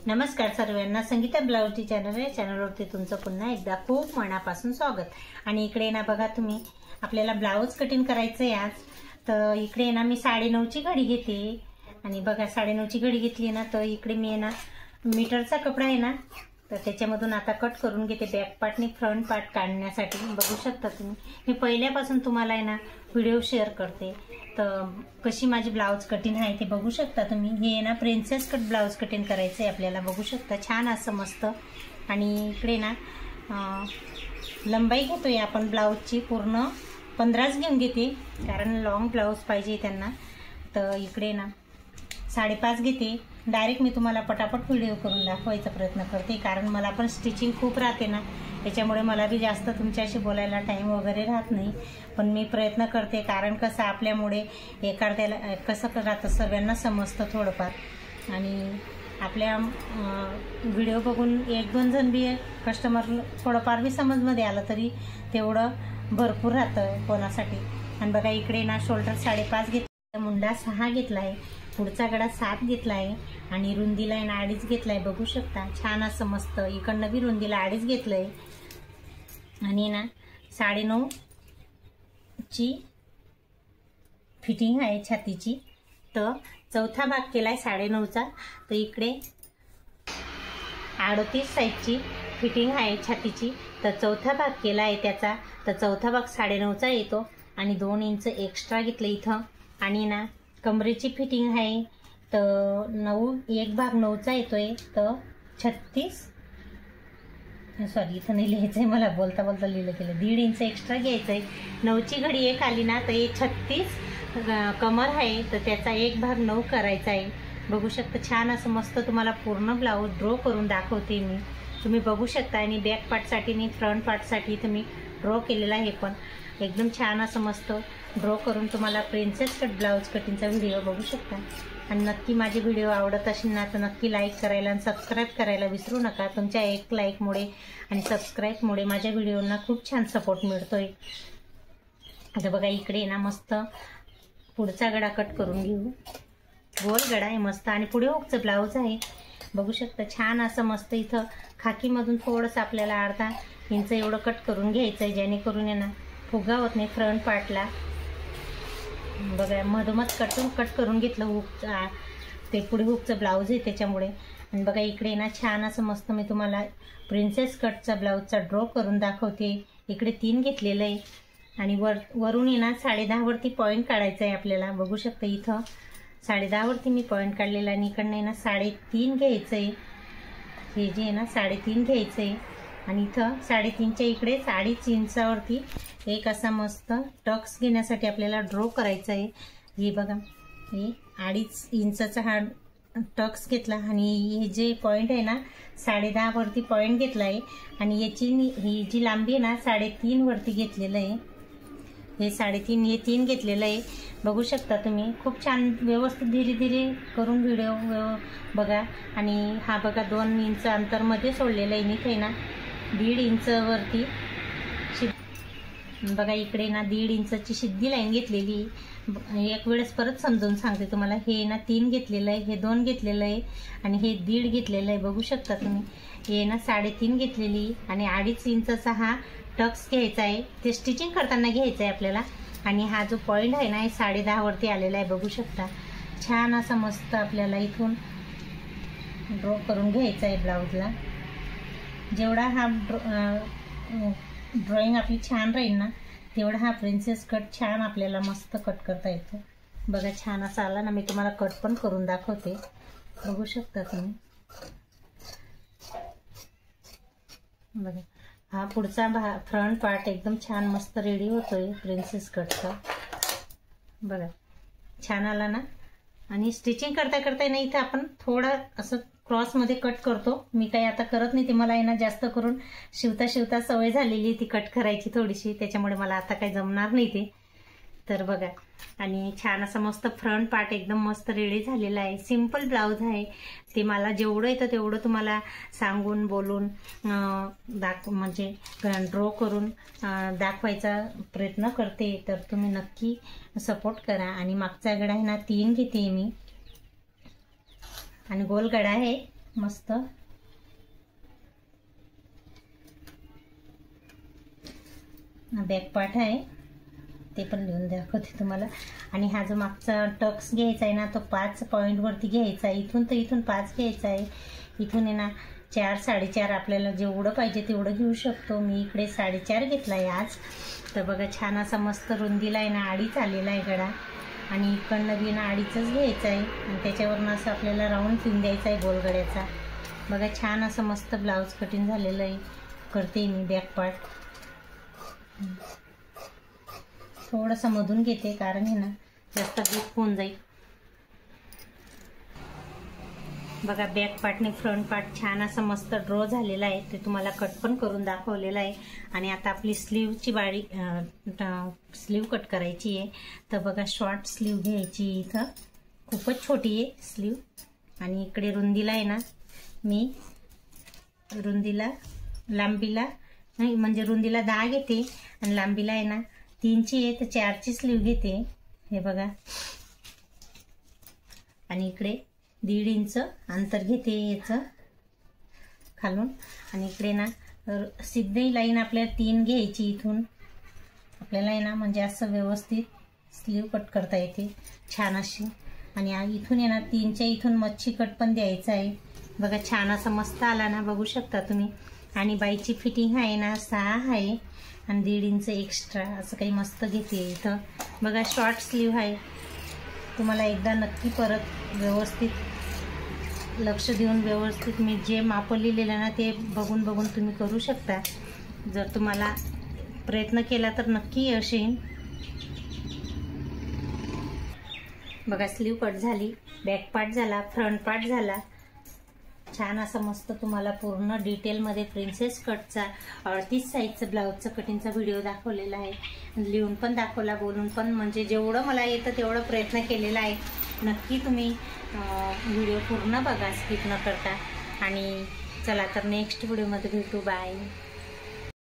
नमस्कार सर्वांना, Sangeeta blouse channel या चॅनलवरती तुमचं पुन्हा एकदा खूप मनापासून स्वागत। आणि इकडे ना बघा, तुम्ही आपल्याला ब्लाउज कटिंग करायचंय आज। तर इकडे ना मी 9:30ची घडी घेते आणि बघा 9:30ची घडी घेतली ना, तर इकडे मी ना मीटरचा कपडा आहे ना, तर त्याच्यामधून आता कट करून घेते बॅक पार्ट आणि फ्रंट पार्ट काढण्यासाठी। बघू शकता तुम्ही, मी पहिल्यापासून तुम्हाला आहे ना व्हिडिओ शेअर करते, तर कशी माझी ब्लाउज कटिंग आहे ते बघू शकता तुम्ही। हे ना प्रिन्सेस कट ब्लाउज कटिंग करायचंय आपल्याला, बघू शकता छान असं मस्त। आणि इकडे ना लंबाई घेतोय आपण ब्लाउजची, पूर्ण 15च घेऊन घेते, कारण लॉंग ब्लाउज पाहिजे त्यांना। तर इकडे ना 5.5 घेते। डायरेक्ट मी तुम्हाला पटापट व्हिडिओ करून दाखवायचा प्रयत्न करते, कारण मला पण स्टिचिंग खूप राहते ना, त्याच्यामुळे मला बी जास्त तुमच्याशी बोलायला टाइम वगैरे राहत नाही। पण मी प्रयत्न करते, कारण कसं आपल्यामुळे एखाद्याला कसं राहतं सर्वांना समजतं थोडंफार। आणि आपल्या व्हिडिओ बघून 1-2 जण बी कस्टमर थोडंफार बी समजमध्ये आलं तरी तेवढं भरपूर राहतं कोणासाठी। आणि बघा इकडे ना शोल्डर 5.5 घेतला, मुंडा 6 घेतला आहे, पुढचा गळा 7 घेतला आहे आणि रुंदीला आहे ना 2.5 घेतलाय। बघू शकता छान असं मस्त। इकडनं बी रुंदीला 2.5 घेतलंय आणि ना 9.5 ची फिटिंग आहे छातीची। तर चौथा भाग केलाय 9.5चा। तर इकडे 38 साईजची फिटिंग आहे छातीची, तर चौथा भाग केला आहे त्याचा। तर चौथा भाग 9.5चा येतो आणि 2 इंच एक्स्ट्रा घेतलं इथं। आणि ना कमरेची फिटिंग आहे तर 9, एक भाग 9चा येतोय, तर 36 सॉरी इथं नाही लिहायचंय मला, बोलता बोलता लिहिलं केलं। 1.5 इंच एक्स्ट्रा घ्यायचंय। 9ची घडी एक आली ना, तर हे 36 कमर आहे, तर त्याचा एक भाग 9 करायचा आहे। बघू शकता छान असं मस्त। तुम्हाला पूर्ण ब्लाऊज ड्रॉ करून दाखवते मी, तुम्ही बघू शकता। आणि बॅक पार्टसाठी आणि फ्रंट पार्टसाठी तुम्ही ड्रॉ केलेला आहे, पण एकदम छान असं मस्त ड्रॉ करून तुम्हाला प्रिन्सेस कट ब्लाउज कटिंगचा व्हिडिओ बघू शकता। आणि नक्की माझे व्हिडिओ आवडत असेल ना, तर नक्की लाईक करायला आणि सबस्क्राईब करायला विसरू नका। तुमच्या एक लाईकमुळे आणि सबस्क्राईबमुळे माझ्या व्हिडिओंना खूप छान सपोर्ट मिळतोय। आता बघा इकडे ना मस्त पुढचा गळा कट करून घेऊ, गोल गळा आहे मस्त। आणि पुढे हुकचं ब्लाऊज आहे, बघू शकता छान असं मस्त। इथं खाकीमधून थोडंसं आपल्याला 1/2 इंच एवढं कट करून घ्यायचं आहे, जेणेकरून आहे ना फुगा होत नाही फ्रंट पार्टला। बघा मधोमध कट करून घेतलं हुक, ते पुढे हुकचं ब्लाऊज आहे त्याच्यामुळे। आणि बघा इकडे ना छान असं मस्त मी तुम्हाला प्रिन्सेस कटचा ब्लाऊजचा ड्रॉ करून दाखवते। इकडे 3 घेतलेलं आहे आणि वरून आहे ना 10.5 वरती पॉईंट काढायचा आहे आपल्याला। बघू शकता इथं 10.5 वरती मी पॉईंट काढलेला आणि इकडनं आहे ना 3.5 घ्यायचं आहे। हे जे आहे ना 3.5 घ्यायचं आहे आणि इथं 3.5च्या इकडे 2.5 इंचावरती एक असा मस्त टक्स घेण्यासाठी आपल्याला ड्रॉ करायचा आहे। हे बघा हे 2.5 इंचाचा हा टक्स घेतला आणि हे जे पॉईंट आहे ना 10.5 वरती पॉईंट घेतला आहे आणि ही जी लांबी आहे ना 3.5 वरती घेतलेलं आहे। हे 3.5 हे 3 घेतलेलं आहे, बघू शकता तुम्ही। खूप छान व्यवस्थित धीरे धीरे करून व्हिडिओ बघा। आणि हा बघा 2 इंच अंतर मध्ये सोडलेलं आहे, इथे ना 1.5 इंच वरती बघा इकडे ना 1.5 इंचची सिद्धी लाईन घेतलेली। एक वेळेस परत समजून सांगते तुम्हाला। हे ना 3 घेतलेलं आहे, हे 2 घेतलेलं आहे आणि हे 1.5 घेतलेलं आहे, बघू शकता तुम्ही। हे ना 3.5 घेतलेली आणि 2.5 इंचचा हा टक्स घ्यायचा आहे, ते स्टिचिंग करताना घ्यायचं आहे आपल्याला। आणि हा जो पॉईंट आहे ना हे 10.5 वरती आलेला आहे, बघू शकता छान असा मस्त। आपल्याला इथून ड्रॉ करून घ्यायचा आहे ब्लाऊजला। जेवढा हा ड्रॉइंग आपली छान राहील ना, तेवढा हा प्रिन्सेस कट छान आपल्याला मस्त कट करता येतो। बघा छान असा आला ना, मी तुम्हाला कट पण करून दाखवते, बघू शकता तुम्ही। बघा हा पुढचा फ्रंट पार्ट एकदम छान मस्त रेडी होतोय प्रिन्सेस कटचा, बघा छान आला ना। आणि स्टिचिंग करता करता ना इथं आपण थोडं असं क्रॉसमध्ये कट करतो। मी काही आता करत नाही, ते मला आहे ना जास्त करून शिवता सवय झालेली ती कट करायची थोडीशी, त्याच्यामुळे मला आता काही जमणार नाही ते। तर बघा आणि छान असं मस्त फ्रंट पार्ट एकदम मस्त रेडी झालेला आहे। सिंपल ब्लाऊज आहे, ते मला जेवढं येतं तेवढं तुम्हाला सांगून बोलून म्हणजे ड्रॉ करून दाखवायचा प्रयत्न करते। तर तुम्ही नक्की सपोर्ट करा। आणि मागचा गळा आहे ना 3 घेते मी आणि गोल गळा आहे मस्त बॅक पार्ट आहे ते पण लिहून दाखवते तुम्हाला। आणि हा जो मागचा टक्स घ्यायचा आहे ना तो 5 पॉईंटवरती घ्यायचा आहे, इथून तर इथून 5 घ्यायचा आहे, इथून आहे ना 4 4.5 आपल्याला जेवढं पाहिजे तेवढं घेऊ शकतो। मी इकडे 4.5 घेतला आहे आज। तर बघा छान असा मस्त रुंदीला आहे ना 2.5 आलेला आहे गळा, आणि इकडनं बी ना 2.5च घ्यायचा आहे आणि त्याच्यावरनं असं आपल्याला राऊंड पिन द्यायचा आहे गोलगड्याचा। बघा छान असं मस्त ब्लाऊज कटिंग झालेलं आहे। करते मी बॅक पार्ट थोडंसं मधून घेते कारण हे ना जास्त डीप होऊन जाईल। बघा बॅक पार्टने फ्रंट पार्ट छान असं मस्त ड्रॉ झालेला आहे, ते तुम्हाला कट पण करून दाखवलेलं आहे। आणि आता आपली स्लीवची स्लीव कट करायची आहे। तर बघा शॉर्ट स्लीव घ्यायची, इथं खूपच छोटी आहे स्लीव, आणि इकडे रुंदीला आहे ना मी रुंदीला लांबीला नाही म्हणजे रुंदीला 10 घेते आणि लांबीला आहे ना 3ची आहे तर 4ची स्लीव घेते हे बघा। आणि इकडे 1.5 इंच अंतर घेते याचं खालून, आणि इकडे ना सिधी लाईन आपल्याला 3 घ्यायची इथून आपल्याला आहे ना म्हणजे असं व्यवस्थित स्लीव कट करता येते छान अशी। आणि इथून आहे ना 3च्या इथून मच्छी कट पण द्यायचा आहे। बघा छान असं मस्त आला ना, बघू शकता तुम्ही। आणि बाईची फिटिंग आहे ना 6 आहे आणि 1.5 इंच एक्स्ट्रा असं काही मस्त घेते इथं। बघा शॉर्ट स्लीव आहे, तुम्हाला एकदा नक्की परत व्यवस्थित लक्ष देऊन व्यवस्थित मी जे माप लिहिलेलं ना ते बघून बघून तुम्ही करू शकता। जर तुम्हाला प्रयत्न केला तर नक्की यश येईल। बघा स्लीव कट झाली, बॅक पार्ट झाला, फ्रंट पार्ट झाला, छान असं मस्त तुम्हाला पूर्ण डिटेलमध्ये प्रिन्सेस कटचा 38 साईजचा ब्लाऊजचा कटिंगचा व्हिडिओ दाखवलेला आहे, लिहून पण दाखवला, बोलून पण, म्हणजे जेवढं मला येतं तेवढं प्रयत्न केलेला आहे। नक्की तुम्ही व्हिडिओ पूर्ण बघा स्किप न करता। आणि चला तर नेक्स्ट व्हिडिओमध्ये भेटू, बाय।